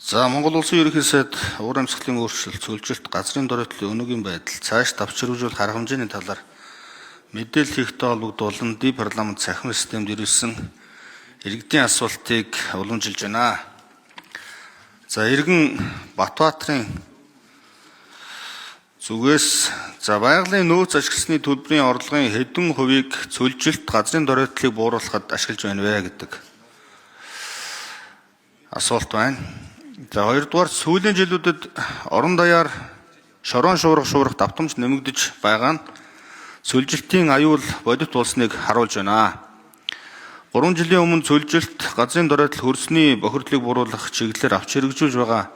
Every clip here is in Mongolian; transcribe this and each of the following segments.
За Монгол Улсын ерөнхий сайд уур амьсгалын өөрчлөлт, зөвлөлт, газрын доройтлын өнөөгийн байдал, цааш давчиргажуулах арга хэмжээний талаар мэдээлэл хийхтэй холбогдуулан ди парламент цахим системд ирүүлсэн иргэдийн асуултыг уламжилж байна. За иргэн Батбаатрын зүгээс байгалийн нөөц ашигласны төлбөрийн орлогын хэдэн хувийг зөвлөлт, газрын доройтлыг бууруулахад ашиглаж байна вэ гэдэг асуулт байна. За хоёрдугаар сүүлийн жилүүдэд орон даяар шорон шуурах давтамж нэмэгдэж байгаа нь зөвлөлтийн аюул бодит болсныг харуулж байна. 3 жилийн өмнө зөвлөлт, газрын доройтол хөрсний бохирдлыг бууруулах чиглэлээр авч хэрэгжүүлж байгаа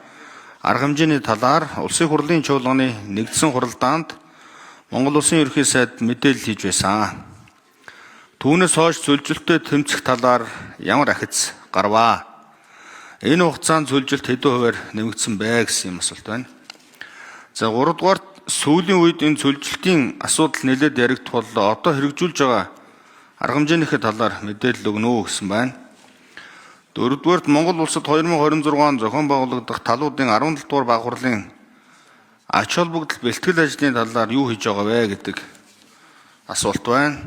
арга хэмжээний талаар Улсын хурлын чуулганы нэгдсэн хуралдаанд Монгол Улсын ерөнхий сайд мэдээлэл хийж байсан. Түүнээс хойш зөвлөлтөд тэмцэх талаар ямар ахиц гарваа? Энэ хугацаанд зөвлөлт хэдэн хувиар нэмэгдсэн бэ гэсэн юм асуулт байна. За 3 дугаарт сүүлийн үед энэ зөвлөлтийн асуудал нэлээд яригдах боллоо. Одоо хэрэгжүүлж байгаа арга хэмжээнийхээ талаар мэдээлэл өгнө үү гэсэн байна. 4 дугаарт Монгол улсад 2026 он зохион байгуулагдах талуудын 17 дугаар баг хурлын ач холбогдол бэлтгэл ажлын талаар юу хийж байгаа вэ гэдэг асуулт байна.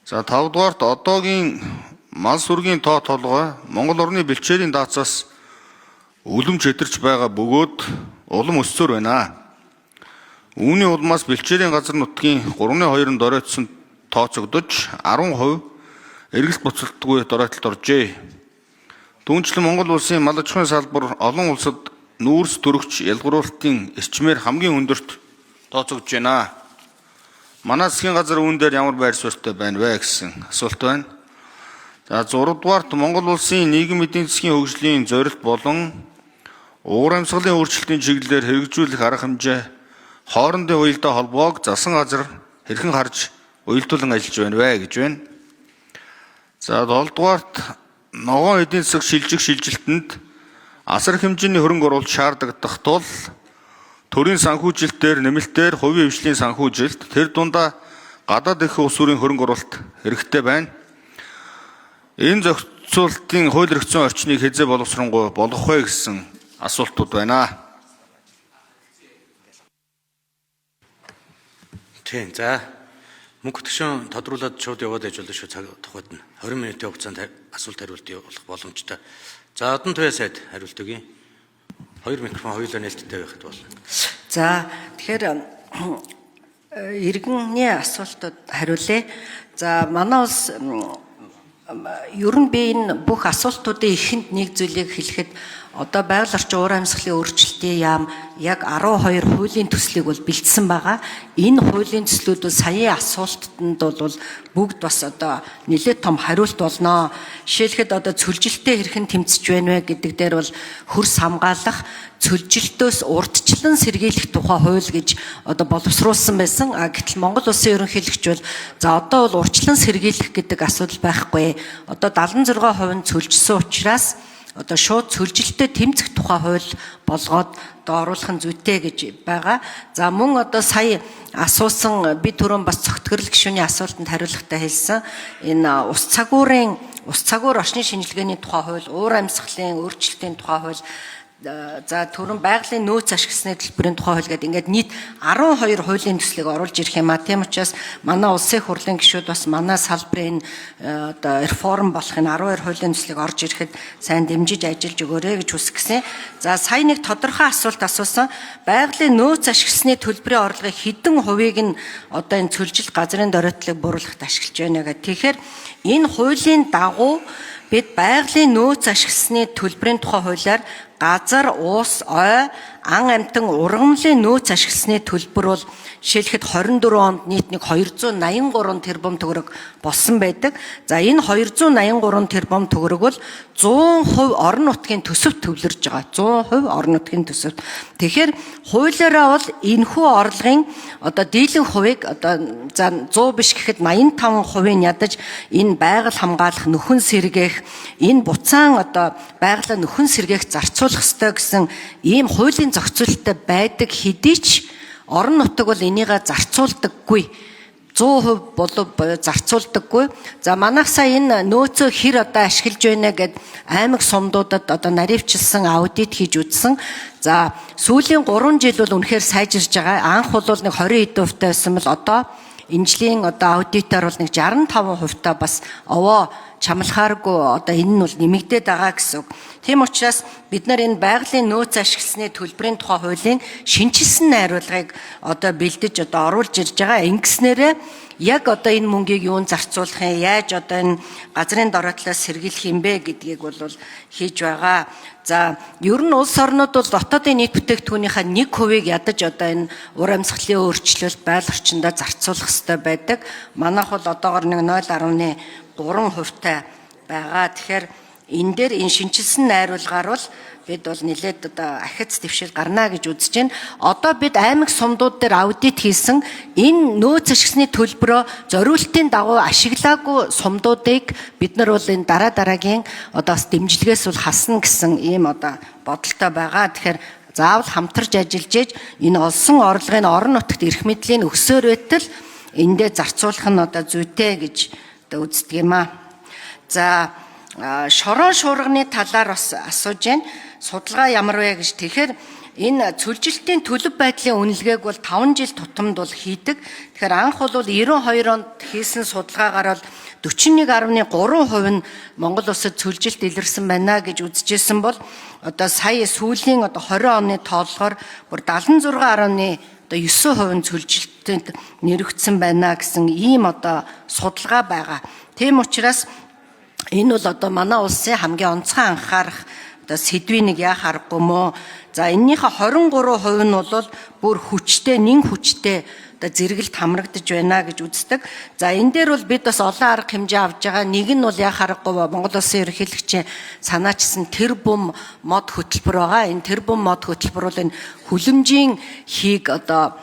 За 5 дугаарт одоогийн мал сүргийн тоо толгой Монгол орны бэлчээрийн даацаас үлэмж хэтэрч байгаа бөгөөд улам өссөөр байна. Үүний улмаас бэлчээрийн газар нутгийн 3/2-нд доройтсон тооцогдож 10% эргэлт буцалтгүй доройтолд оржээ. Түүнчлэн Монгол улсын мал аж ахуйн салбар олон улсад нүүрс төрөгч ялгаруулалтын эрчмээр хамгийн өндөрт тооцогдож байна. Манай засгийн газар үүн дээр ямар байр суурьтай байна вэ гэсэн асуулт байна. За 6 дугаарт Монгол улсын нийгэм эдийн засгийн хөгжлийн зорилт болон уур амьсгалын өөрчлөлтийн чиглэлээр хэрэгжүүлэх арга хэмжээ хоорондын уялдаа холбоог засан газар хэрхэн харж уялдуулан ажиллаж байна вэ гэж байна. За 7 дугаарт ногоон эдийн засаг шилжих шилжилтэнд асар хэмжээний хөрөнгө оруулалт шаардагдах тул төрийн санхүүжилтээр нэмэлтээр хувийн хвшлийн санхүүжилт тэр дундаа гадаад эрх усүрийн хөрөнгө оруулалт хэрэгтэй байна. Энэ зохицуултын хууль эрх зүйн орчныг хэзээ боловсронгуй болгох вэ гэсэн асуултууд байна. Тийм. За мөнгө хөтгшин тодруулаад шууд яваад ээж болно шүү цаг тухайд нь 20 минутын хугацаанд асуулт хариулт болох боломжтой. За одон туяа сайд хариулт өгье. 2 микрофон хоёулаа нээлттэй байхад болно. За тэгэхээр иргэний асуултууд хариулъя. За манай улс ер нь би энэ бүх асуултуудын эхэнд нэг зүйлийг хэлэхэд одоо байгаль орчин уур амьсгалын өөрчлөлтийн яам яг 12 хуулийн төслийг бол бэлдсэн байгаа. Энэ хуулийн төслүүд бол саяын асуултанд бол бүгд бас одоо нэлээд том хариулт болно. Жишээлхэд одоо цөлжилттэй хэрхэн тэмцэж байна вэ гэдэг дээр бол хөрс хамгаалах, цөлжилтөөс урдчлан сэргийлэх тухай хууль гэж одоо боловсруулсан байсан. Гэтэл Монгол улсын ерөнхийлөгч бол за одоо бол урьдчилан сэргийлэх гэдэг асуудал байхгүй. Одоо 76% нь цөлжилсөн учраас одоо шууд цөлжилтөд тэмцэх тухай хууль болгоод одоо оруулах нь зүйтэй гэж байгаа. За мөн одоо сая асуусан би түрүүн бас цогтгөрөл гишүүний асуултанд хариулахдаа хэлсэн. Энэ ус цагуурын орчны шинжилгээний тухай хууль, уур амьсгалын өөрчлөлтийн тухай хууль, за түрүүн байгалийн нөөц ашигласны төлбөрийн тухай хууль гэдэг ингээд нийт 12 хуулийн төслийг оруулж ирэх юм а. Тийм учраас манай улсын хурлын гишүүд бас манай салбарын одоо реформ болохын 12 хуулийн төслийг орж ирэхэд сайн дэмжиж ажиллаж өгөөрэй гэж хүсгэсэн. За сая нэг тодорхой асуулт асуусан. Байгалийн нөөц ашигласны төлбөрийн орлогын хэдэн хувийг нь одоо энэ цөлжилт газрын доройтлыг бууруулахад ашиглаж байна гэх. Тэгэхээр энэ хуулийн дагуу бид байгалийн нөөц ашигласны төлбөрийн тухай хуулиар газар, уус, ой, ан амтан ургамлын нөөц ашигласны төлбөр бол жишээлхэд 24 онд нийт нэг 283 тэрбум төгрөг болсон байдаг. За энэ 283 тэрбум төгрөг бол 100% орон нутгийн төсөвт төвлөрж байгаа. 100% орон нутгийн төсөвт. Тэгэхээр хуулиараа бол энэхүү орлогын одоо дийлэн хувийг одоо за 100 биш гэхэд 85% ядаж энэ байгаль хамгаалах, нөхөн сэргээх, энэ буцаан одоо байгалаа нөхөн сэргээх зарцуулах ёстой гэсэн ийм хуулийн зохицуулалттай байдаг хэдий ч орон нутаг бол энийгээ зарцуулдаггүй 100% болов зарцуулдаггүй. За манайхсаа энэ нөөцөө хэр одоо ашиглаж байна гэд аймаг сумдуудад одоо наривчилсан аудит хийж үзсэн. За сүүлийн 3 жил бол үнэхээр сайжирж байгаа. Анх бол нэг 20% байсан бол одоо энэ жилийн одоо аудитаар бол нэг 65% бас овоо чамлахааргүй одоо энэ нь бол нэмэгдээд байгаа гэсэн үг. Тийм учраас бид нар энэ байгалийн нөөц ашигласны төлбөрийн тухай хуулийн шинжилсэн найруулгыг одоо бэлдэж одоо оруулж ирж байгаа. Ингэснээрээ яг одоо энэ мөнгийг юунд зарцуулах юм, яаж одоо энэ газрын дороотлоос сэргийлэх юм бэ гэдгийг бол хийж байгаа. За ер нь улс орнууд бол дотоодын нийт бүтээгдэхүүнийхээ 1% ядаж одоо энэ ур амьсгалын өөрчлөлт байгаль орчиндөө зарцуулах хэрэгтэй байдаг. Манайх бол одоогор нэг 0.3% байгаа. Тэгэхээр энэ дээр энэ шинжилсэн найруулгаар бол бид бол нэлээд одоо ахиц дэвшил гарна гэж үзэж байна. Одоо бид аймаг сумдууд дээр аудит хийсэн энэ нөөц ашигсны төлбөрөө зориултын дагуу ашиглаагүй сумдуудыг бид нар бол энэ дараагийн одоо бас дэмжлэгээс бол хасна гэсэн ийм одоо бодолтой байгаа. Тэгэхээр заавал хамтарч ажиллаж ээж энэ олсон орлогын орон нутагт эрх мэдлийн өсөөр байтал эндээ зарцуулах нь одоо зүйтэй гэж одоо үздэг юм аа. За шорон шуурганы талаар бас асууж байна. Судалгаа ямар вэ гэж. Тэгэхээр энэ цөлжилтийн төлөв байдлын үнэлгээг бол 5 жил тутамд бол хийдэг. Тэгэхээр анх бол 92 онд хийсэн судалгаагаар бол 41.3% нь Монгол улсад цөлжилт илэрсэн байна гэж үзэжсэн бол одоо сая сүүлийн одоо 20 оны тооллогоор бүр 76.9% нь цөлжилтэнд нэрвэгдсэн байна гэсэн ийм одоо судалгаа байгаа. Тийм учраас энэ бол одоо манай улсын хамгийн онцгой анхаарах одоо сэдвийн нэг яах аргагүй мó. За эннийхээ 23% нь бол бүр хүчтэй, нэн хүчтэй одоо зэрэгэлт хамрагдаж байна гэж үздэг. За энэ дээр бол бид бас олон арга хэмжээ авж байгаа. Нэг нь бол яах аргагүй Монгол улсын ерөнхийлөгчийн санаачсан тэр бум мод хөтөлбөр байгаа. Энэ тэр бум мод хөтөлбөр бол энэ хүлэмжийн хийг одоо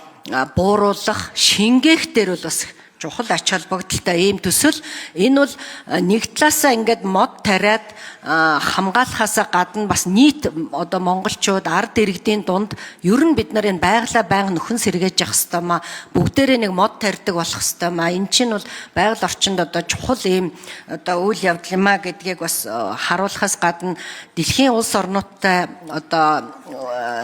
бууруулах, шингээх дээр бол бас чухал ач холбогдолтой ийм төсөл. Энэ бол нэг талаасаа ингээд мод тариад хамгаалахаасаа гадна бас нийт одоо монголчууд ард иргэдийн дунд ер нь бид нар энэ байгалаа байнга нөхөн сэргээж явах хэрэгтэй маа. Бүгдээрээ нэг мод тарьдаг болох хэрэгтэй маа. Энэ чинь бол байгаль орчинд одоо чухал ийм одоо үйл явдал юм а гэдгийг бас харуулахаас гадна дэлхийн улс орнуудтай одоо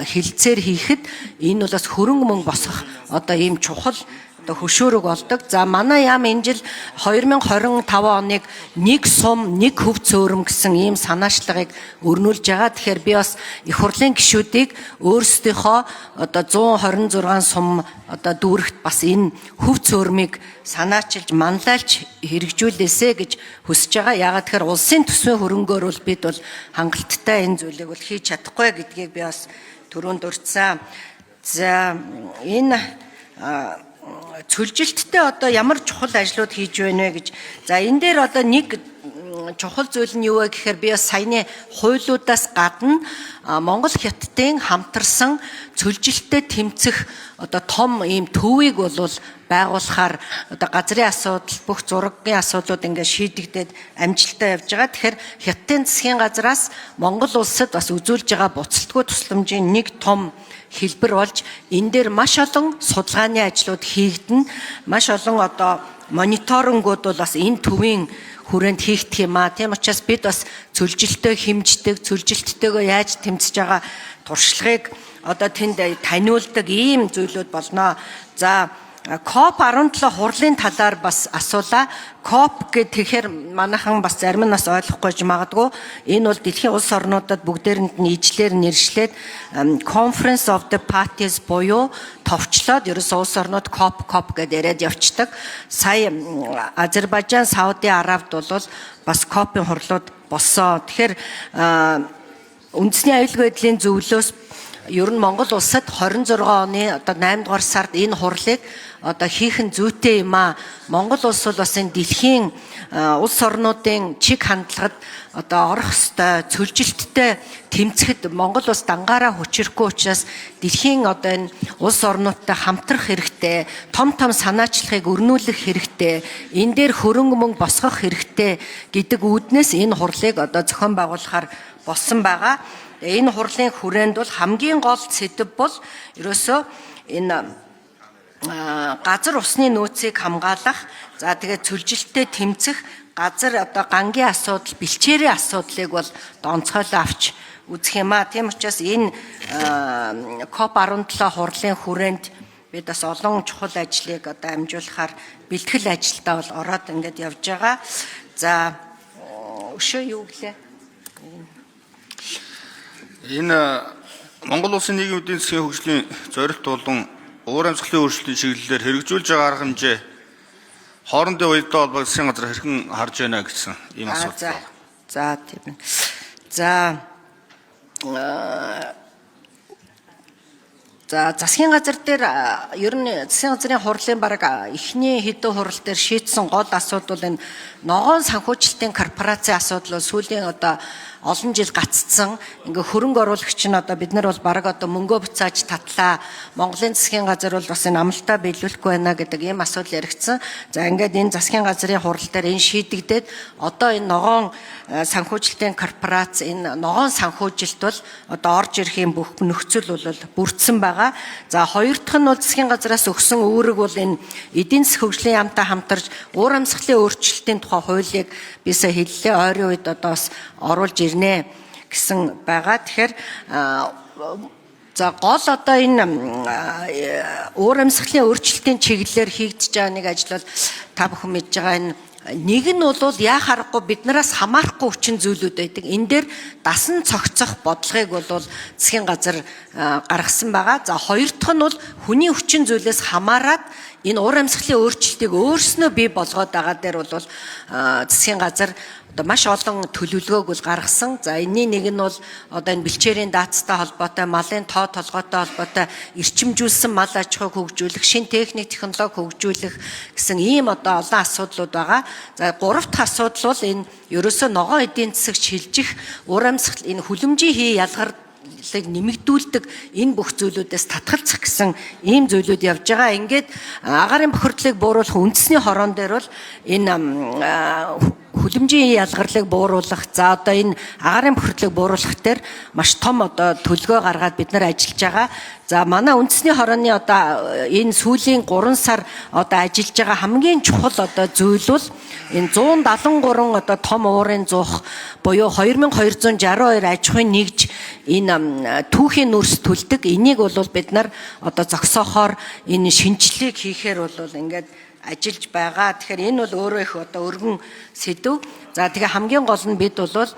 хилцээр хийхэд энэ бол бас хөрөнгө мөнгө босгох одоо ийм чухал одоо хөшөөрөг болдог. За манай яам энэ жил 2025 оныг нэг сум, нэг хөв цөөрөм гэсэн ийм санаачлагыг өрнүүлж байгаа. Тэгэхээр би бас их хурлын гишүүдийг өөрсдийнхөө одоо 126 сум одоо дүүрэгт бас энэ хөв цөөрмийг санаачилж, манлайлж хэрэгжүүлээсэ гэж хүсэж байгаа. Яагаад тэгэхээр улсын төсвийн хөрөнгөөр бол бид бол хангалттай энэ зүйлийг бол хийж чадахгүй гэдгийг би бас түрүүнд дурдсан. За энэ цөлжилттэй одоо ямар чухал ажлууд хийж байна вэ гэж. За энэ дээр одоо нэг чухал зүйл нь юу вэ гэхээр би бас саяны хуулиудаас гадна Монгол Хятадын хамтарсан цөлжилттэй тэмцэх одоо том ийм төвийг бол байгуулахаар одоо газрын асуудал, бүх зургийн асуудлууд ингээд шийдэгдээд амжилттай явж байгаа. Тэгэхээр Хятадын засгийн газраас Монгол улсад бас үзүүлж байгаа буцалтгүй тусламжийн нэг том хэлбэр болж энэ дээр маш олон судалгааны ажлууд хийгдэн, маш олон одоо мониторингууд бол бас энэ төвийн хүрээнд хийгдэх юм а. Тийм учраас бид бас цөлжилттэй хэмждэг, цөлжилттэйгөө яаж тэмцэж байгаа туршлагыг одоо тэнд таниулдаг ийм зүйлүүд болно. За COP17 хурлын талаар бас асуулаа. COP гэхээр манайхан бас зарим нь бас ойлгохгүй ч магадгүй. Энэ бол дэлхийн улс орнуудад бүгдээрэнд нь ижлэр нэршлээд Conference of the Parties буюу товчлоод ерөөсөө улс орнууд COP гэдээ яриад явцдаг. Сая Азербайджан, Сауди Арабид бол бас COP-ын хурлууд болсон. Тэгэхээр үндэсний аюулгүй байдлын зөвлөлөөс ер нь Монгол улсад 26 оны одоо 8 дугаар сард энэ хурлыг одоо хийх нь зүйтэй юм а. Монгол улс бол бас энэ дэлхийн улс орнуудын чиг хандлагад одоо орох ёстой, цөлжилттэй тэмцэхэд Монгол улс дангаараа хүчрэхгүй учраас дэлхийн одоо энэ улс орнуудтай хамтрах хэрэгтэй, том санаачлагыг өрнүүлэх хэрэгтэй, энэ дээр хөрөнгө мөнгө босгох хэрэгтэй гэдэг үүднээс энэ хурлыг одоо зохион байгуулахаар болсон байгаа. Энэ хурлын хүрээнд бол хамгийн гол сэдэв бол ерөөсөө энэ газар усны нөөцийг хамгаалах, за тэгээд цөлжилттэй тэмцэх, газар одоо гангийн асуудал, бэлчээрийн асуудлыг бол донцойлоо авч үзэх юм а. Тийм учраас энэ COP17 хурлын хүрээнд бид бас олон чухал ажлыг одоо амжуулахаар бэлтгэл ажилдаа бол ороод ингээд явж байгаа. За өшөө юу гэлээ? Энэ Монгол улсын нийгмийн эдийн засгийн хөгжлийн зорилт болон уур амьсгалын өөрчлөлтийн чиглэлээр хэрэгжүүлж байгаа арга хэмжээ хоорондын уялдаа холбоог засгийн газар хэрхэн харж байна гэсэн ийм асуулт байна. За тийм ээ. За засгийн газар дээр ер нь засгийн газрын хурлын бараг эхний хэдэн хурал дээр шийдсэн гол асуудал бол энэ ногоон санхүүжилтийн корпорацийн асуудал бол сүүлийн одоо олон жил гаццсан. Ингээ хөрөнгө оруулагч нь одоо бид нар бол бараг одоо мөнгөө буцааж татлаа. Монголын засгийн газар бол бас энэ амлалтаа биелүүлэхгүй байна гэдэг ийм асуудал яригдсан. За ингээд энэ засгийн газрын хурал дээр энэ шийдэгдээд одоо энэ ногоон санхүүжилтийн корпорац энэ ногоон санхүүжилт бол одоо орж ирэх юм бүх нөхцөл бол бүрдсэн байгаа. За хоёр дахь нь бол засгийн газраас өгсөн үүрэг бол энэ эдийн засгийн хөгжлийн яамтай хамтарч уур амьсгалын өөрчлөлтийн тухай хуулийг бисээ хэллээ. Ойрын үед одоо бас оруулж ирнэ гэсэн байгаа. Тэгэхээр за гол одоо энэ уур амьсгалын өөрчлөлтийн чиглэлээр хийгдэж байгаа нэг ажил бол та бүхэн мэдж байгаа энэ нэг нь бол яа харахгүй биднээс хамаарахгүй хүчин зүйлүүд байдаг. Энэ дээр дасан цогцох бодлогыг бол засгийн газар гаргасан байгаа. За хоёр дахь нь бол хүний хүчин зүйлээс хамаарат энэ уур амьсгалын өөрчлөлтийг өөрснөө бий болгоод байгаа дээр бол засгийн газар одоо маш олон төлөвлөгөөг бол гаргасан. За энэний нэг нь бол одоо энэ бэлчээрийн даацтай холбоотой, малын тоо толгойтой холбоотой эрчимжүүлсэн мал аж ахуйг хөгжүүлэх, шин техник технологи хөгжүүлэх гэсэн ийм одоо олон асуудлууд байгаа. За гурав дахь асуудал бол энэ ерөөсөө ногоон эдийн засаг шилжих, уур амьсгал энэ хүлэмжийн хий ялгар нэмэгдүүлдэг энэ бүх зүйлүүдээс татгалзах гэсэн ийм зүйлүүд явж байгаа. Ингээд агаарын бохирдлыг бууруулах үндэсний хорон дээр бол энэ хүлэмжийн ялгарлыг бууруулах, за одоо энэ агаарын бохирдлыг бууруулах дээр маш том одоо төлөвлөгөө гаргаад бид нар ажиллаж байгаа. За манай үндэсний хорооны одоо энэ сүүлийн 3 сар одоо ажиллаж байгаа хамгийн чухал одоо зүйл бол энэ 173 одоо том уурын зуух буюу 2262 аж ахуйн нэгж энэ түүхийн нүрс төлдөг. Энийг бол бид нар одоо зогсоохоор энэ шинжилгээг хийхээр бол ингээд ажиллаж байгаа. Тэгэхээр энэ бол өөрөө их одоо өргөн сэдв. За тэгээ хамгийн гол нь бид бол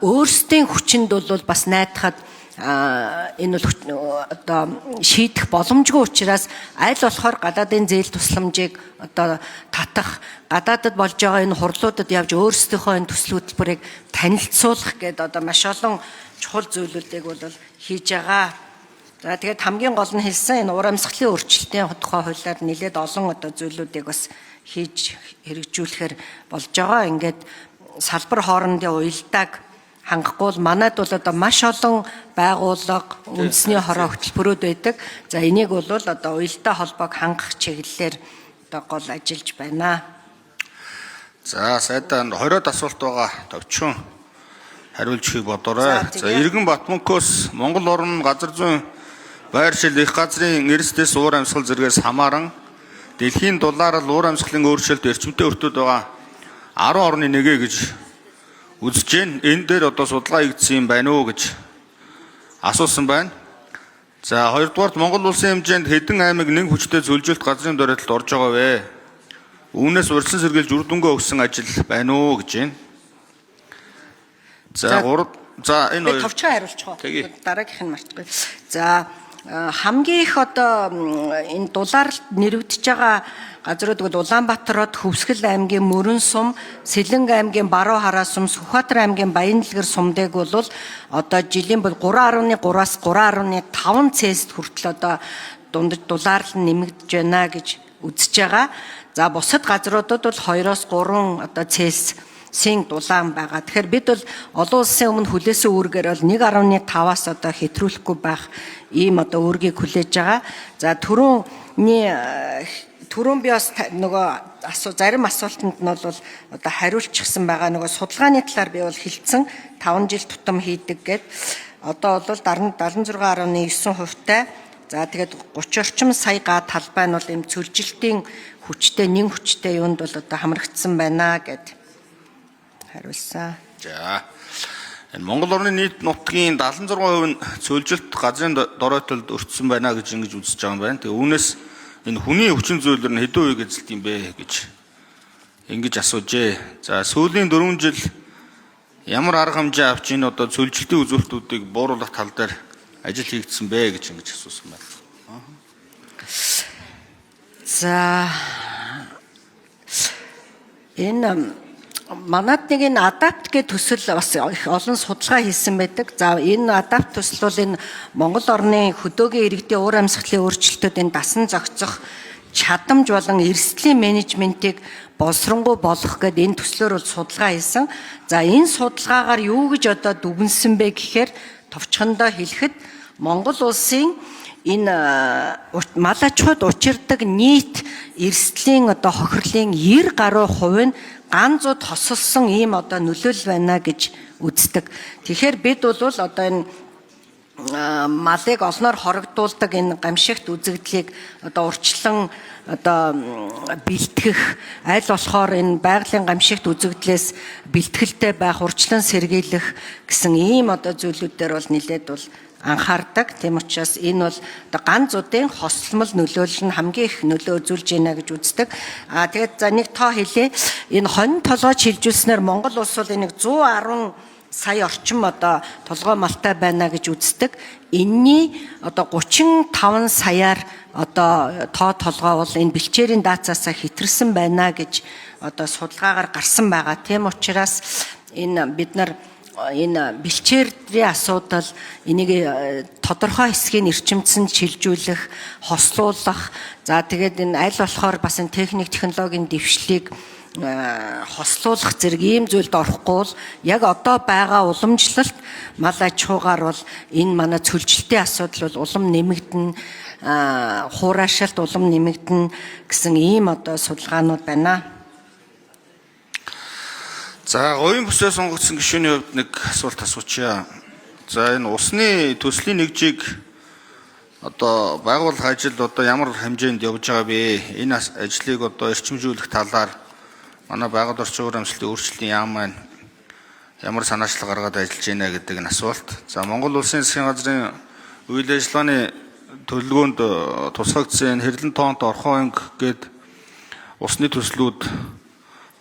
өөрсдийн хүчинд бол бас найдахад энэ бол одоо шийдэх боломжгүй учраас аль болохоор гадаадын зээл тусламжийг одоо татах, гадаадд болж байгаа энэ хурлуудад явж өөрсдийнхөө энэ төсөл хөтөлбөрийг танилцуулах гэдэг одоо маш олон чухал зүйлүүдийг бол хийж байгаа. За тэгээд хамгийн гол нь хэлсэн энэ уур амьсгалын өөрчлөлтийн тухай хуулиар нэлээд олон одоо зүйлүүдийг бас хийж хэрэгжүүлэхээр болж байгаа. Ингээд салбар хоорондын уялдааг хангахгүй бол манайд бол одоо маш олон байгууллага, үндэсний хороо хөтөлбөрүүд байдаг. За энийг бол одоо уялдаа холбоог хангах чиглэлээр одоо гол ажиллаж байна. За сайдаа 20-од асуулт байгаа товчхон хариулж өгөхийг бодоорой. За Иргэн Батмөнхөөс Монгол орн газар зүйн байршил их газрын эрсдэс уур амьсгал зэргээс хамааран дэлхийн дулаарл уур амьсгалын өөрчлөлт эрчимтэй өртөд байгаа 10 орны нэгэ гэж үзэж байна. Энэ дээр одоо судалгаа хийгдсэн юм байна уу гэж асуусан байна. За хоёрдугаарт Монгол улсын хэмжээнд хэдэн аймаг нэг хүчтэй зөвлөлт газрын дөрөлтөд орж байгаа вэ? Үүнээс урьдчилан сэргийлж үр дүнгээ өгсөн ажил байна уу гэж байна. За энэ хоёр товчхон хариулчих. Дараагийнх нь мартахгүй. За хамгийн их одоо энэ дулаарлд нэрвдэж байгаа газрууд бол Улаанбаатар хот, Хөвсгөл аймгийн Мөрөн сум, Сэлэнг аймгийн Баруун Хараа сум, Сүхбаатар аймгийн Баянлэгэр сумдыг бол одоо жилийн бол 3.3-аас 3.5 Цельсиус хүртэл одоо дундаж дулаарлан нэмэгдэж байна гэж үзэж байгаа. За бусад газруудад бол 2-оос 3 одоо Цельсиусийн дулаан байгаа. Тэгэхээр бид бол олон улсын өмнө хүлээсэн үүргээр бол 1.5-аас одоо хэтрүүлэхгүй байх ийм одоо үүргийг хүлээж байгаа. За түрүүн би бас нөгөө зарим асуултанд нь бол одоо хариулчихсан байгаа. Нөгөө судалгааны талаар би бол хэлсэн 5 жил тутам хийдэг гэд. Одоо бол 76.9% За тэгээд 30 орчим сая га талбай нь бол ийм цөлжилтийн хүчтэй, нэн хүчтэй юунд бол одоо хамрагдсан байна гэд хариулсан. За. Энэ Монгол орны нийт нутгийн 76% нь цөлжилт газрын доройтолд өртсөн байна гэж ингэж үзэж байгаа юм байна. Тэгээ үүнээс энэ хүний хүчин зүйлэр нь хэдэн үе эзэлт юм бэ гэж ингэж асуужээ. За сүүлийн 4 жил ямар арга хэмжээ авч энэ одоо цөлжилтийн үзүүлэлтүүдийг бууруулах тал дээр ажил хийгдсэн бэ гэж ингэж асуусан байна. За энэ манад нэг энэ адапт гэх төсөл бас их олон судалгаа хийсэн байдаг. За энэ адапт төсөл бол энэ Монгол орны хөдөөгийн иргэдийн уур амьсгалын өөрчлөлтөд энэ дасан зохицох чадамж болон эрсдлийн менежментийг боловсронгуй болгох гэдэг энэ төслөөр бол судалгаа хийсэн. За энэ судалгаагаар юу гэж одоо дүгнсэн бэ гэхээр товчхондоо хэлэхэд Монгол улсын энэ мал аж ахуйд учирдаг нийт эрсдлийн одоо хохирлын 90 гаруй хувь нь ганцуд хосолсон ийм одоо нөлөөлөл байна гэж үздэг. Тэгэхээр бид бол одоо энэ малыг олноор хорогдуулдаг энэ гамшигт үзэгдлийг одоо урьдчилан одоо бэлтгэх, аль болохоор энэ байгалийн гамшигт үзэгдлээс бэлтгэлтэй байх, урьдчилан сэргийлэх гэсэн ийм одоо зүйлүүдээр бол нэлээд бол анхаардаг. Тийм учраас энэ бол одоо ганцуудын хослмол нөлөөлөл нь хамгийн их нөлөө үзүүлж байна гэж үздэг. Тэгээд за нэг тоо хэлье. Энэ хонь толгойч шилжүүлснээр Монгол улс бол энийг 110 сая орчим одоо толгой малтай байна гэж үздэг. Энэний одоо 35 саяар одоо тоо толгой бол энэ бэлчээрийн даацаасаа хэтэрсэн байна гэж одоо судалгаагаар гарсан байгаа. Тийм учраас энэ бид нар энэ бэлчээрийн асуудал энийг тодорхой хэсгийг эрчимцэн шилжүүлэх, хослуулах, за тэгээд энэ аль болохоор бас энэ техник технологийн дэвшлиг хослуулах зэрэг ийм зүйлд орохгүй бол яг одоо байгаа уламжлалт мал аж ахуйгаар бол энэ манай цөлжилтийн асуудал бол улам нэмэгдэн, хуурайшилт улам нэмэгдэн гэсэн ийм одоо судалгаанууд байна. За говийн бүсээ сонгогдсон гишүүний хувьд нэг асуулт асуучаа. За энэ усны төслийн нэгжийг одоо байгуулах ажил одоо ямар хэмжээнд явж байгаа бэ? Энэ ажлыг одоо эрчимжүүлэх талаар манай байгаль орчин уур амьсгалын өөрчлөлтийн яам маань ямар санаачлал гаргаад ажиллаж байна гэдэг энэ асуулт. За Монгол Улсын засгийн газрын үйл ажиллагааны төлөвлөгөөнд тусгагдсан хэрлэн тоонт орхон анги гээд усны төслүүд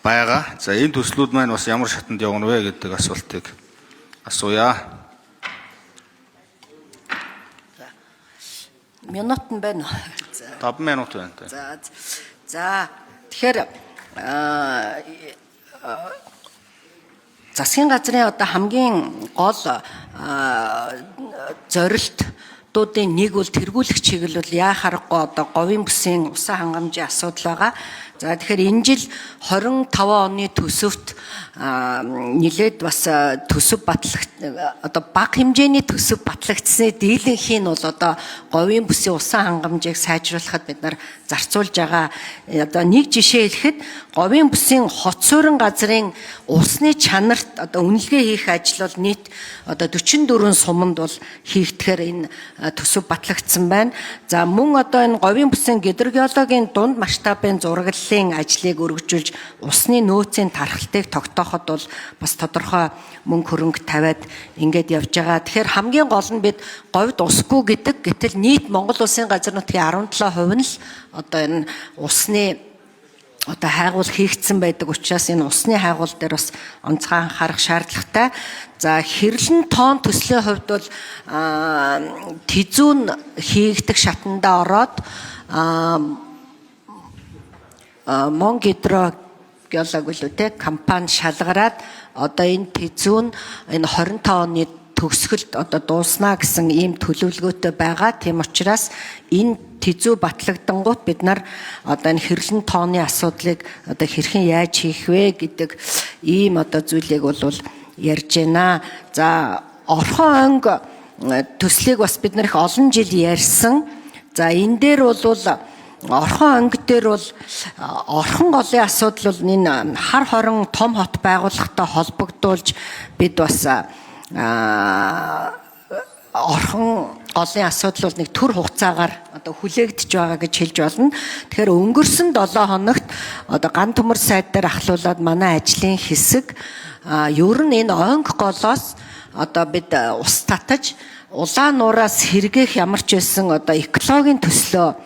байгаа. За энэ төслүүд маань бас ямар шатанд явна вэ гэдэг асуултыг асууя. Минут нь байна. 5 минут байна. За тэгэхээр засгийн газрын одоо хамгийн гол зорилтуудын нэг бол тэргүүлэх чиглэл бол яа харахгүй одоо говийн бүсийн усан хангамжийн асуудал байгаа. За тэгэхээр энэ жил 25 оны төсөвт нэлээд бас төсөв батлагт одоо бага хэмжээний төсөв батлагдсны дийлэнх нь бол одоо говийн бүсийн усан хангамжийг сайжруулахад бид нар зарцуулж байгаа. Одоо нэг жишээ хэлэхэд говийн бүсийн хот суурин газрын усны чанарт одоо үнэлгээ хийх ажил бол нийт одоо 44 суманд бол хийгдэхээр энэ төсөв батлагдсан байна. За мөн одоо энэ говийн бүсийн гидрогеологийн дунд масштабын зураглалын ажлыг өргөжүүлж усны нөөцийн тархалтыг тогтооход бол бас тодорхой мөнгө хөрөнгө тавиад ингээд явж байгаа. Тэгэхээр хамгийн гол нь бид говьд усгүй гэдэг. Гэтэл нийт Монгол улсын газар нутгийн 17% нь л одоо энэ усны одоо хайгуул хийгдсэн байдаг учраас энэ усны хайгуул дээр бас онцгой анхаарах шаардлагатай. За хэрлэн тоон төслийн хувьд бол тэзүүн хийгдэх шатандаа ороод Монгидро компани шалгараад одоо энэ тэзүүн энэ 25 оны төгсгөлд одоо дууснаа гэсэн ийм төлөвлөгөөтэй байгаа. Тийм учраас энэ тэзүү батлагдангууд бид нар одоо энэ хэрлэн тооны асуудлыг одоо хэрхэн яаж хийх вэ гэдэг ийм одоо зүйлийг бол ярьж байна. За орхон анги төслийг бас бид нар их олон жил ярьсан. За энэ дээр бол орхон анги дээр бол орхон голын асуудал бол энэ хар хорон том хот байгууллагатай холбогдуулж бид бас голын асуудал бол нэг төр хугацаагаар одоо хүлээгдэж байгаа гэж хэлж болно. Тэгэхээр өнгөрсөн 7 хоногт одоо ган төмөр сайд дээр ахлуулаад манай ажлын хэсэг ер нь энэ онг голоос одоо бид ус татаж улаан нураас сэргээх ямар ч байсан одоо экологийн төслөө